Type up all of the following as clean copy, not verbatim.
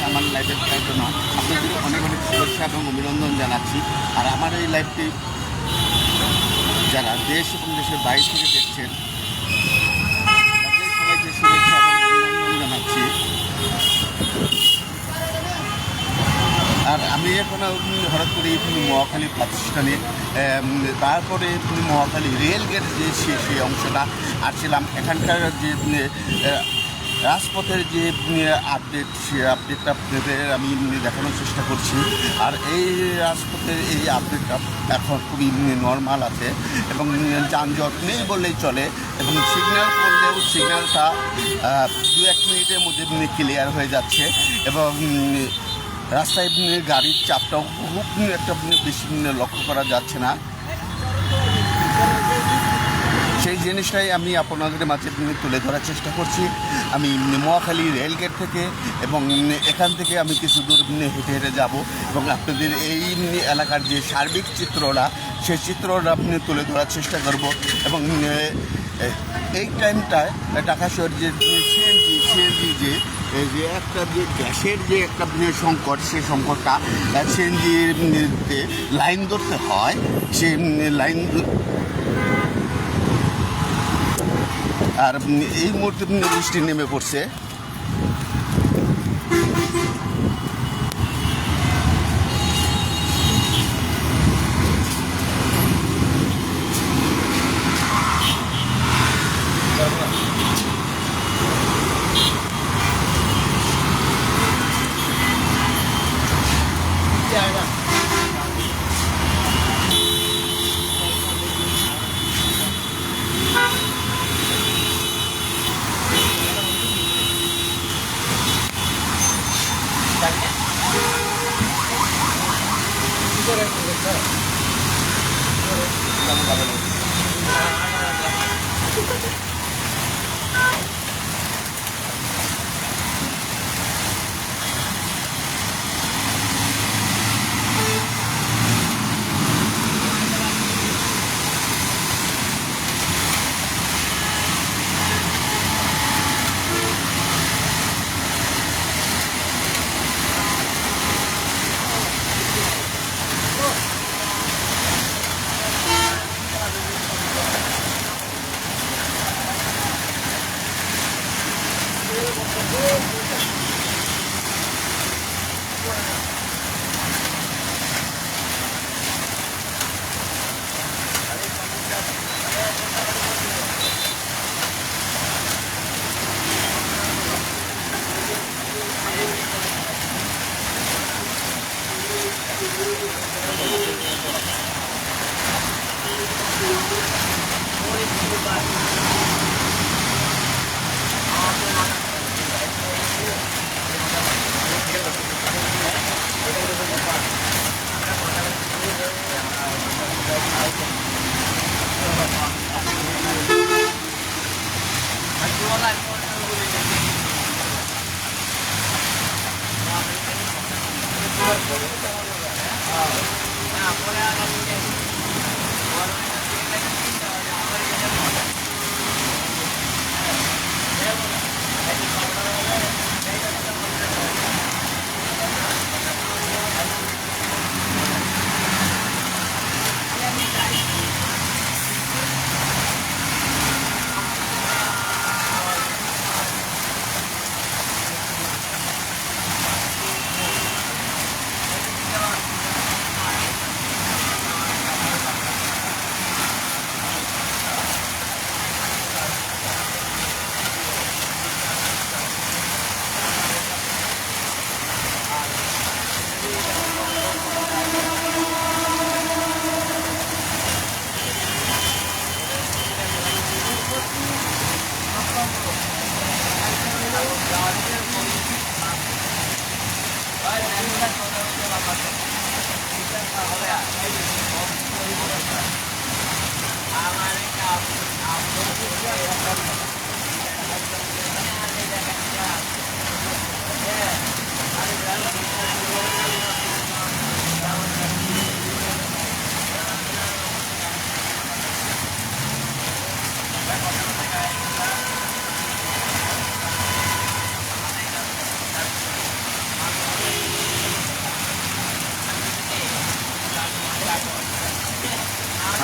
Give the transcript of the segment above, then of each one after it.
আমার লাইভের জন্য আপনাদের অনেক অনেক শুভেচ্ছা এবং অভিনন্দন জানাচ্ছি। আর আমার এই লাইভটি যারা দেশ এবং দেশের বাইরে থেকে দেখছেন তাদের সবাইকে শুভেচ্ছা এবং অভিনন্দন জানাচ্ছি। আর আমি এখন হঠাৎ করে মহাখালী বাস স্ট্যান্ডে, তারপরে মহাখালী রেলগেট যে সেই অংশটা আসছিলাম। এখানকার যে রাজপথের যে আপডেট, সে আপডেটটা আপনাদের আমি দেখানোর চেষ্টা করছি। আর এই রাজপথের এই আপডেটটা এখন খুবই নর্মাল আছে এবং যানজট নেই বললেই চলে, এবং সিগন্যাল করলেও সিগন্যালটা 2-1 মিনিটের মধ্যে ক্লিয়ার হয়ে যাচ্ছে, এবং রাস্তায় গাড়ির চাপটাও খুব একটা বেশি লক্ষ্য করা যাচ্ছে না। সেই জিনিসটাই আমি আপনাদের মাঝে তুলে ধরার চেষ্টা করছি। আমি মহাখালী রেলগেট থেকে, এবং এখান থেকে আমি কিছু দূর হেঁটে হেঁটে যাব এবং আপনাদের এই এলাকার যে সার্বিক চিত্রটা, সেই চিত্রটা আপনি তুলে ধরার চেষ্টা করব। এবং এই টাইমটায় ঢাকা শহর যে সিএনজি যে একটা যে গ্যাসের যে একটা সংকট, সেই সংকটটা সিএনজিতে লাইন ধরতে হয়। সেই লাইন আর এই মুহূর্তে বৃষ্টি নেমে পড়ছে।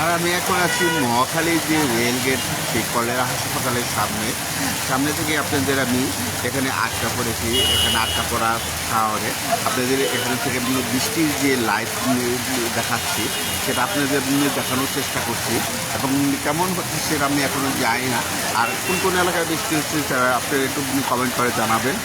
আর আমি এখন আছি মহাখালী যে রেল গেট, সেই কলেরা হাসপাতালের সামনে থেকে আপনাদের আমি এখানে আটকা পড়েছি। এখানে আটকা পড়া কারণে আপনাদের এখান থেকে বৃষ্টির যে লাইট দেখাচ্ছি সেটা আপনাদের দেখানোর চেষ্টা করছি, এবং কেমন হচ্ছে সেটা আমি এখনও জানি না। আর কোন কোন এলাকায় বৃষ্টি হচ্ছে সেটা আপনারা একটু কমেন্ট করে জানাবেন।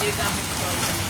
Kita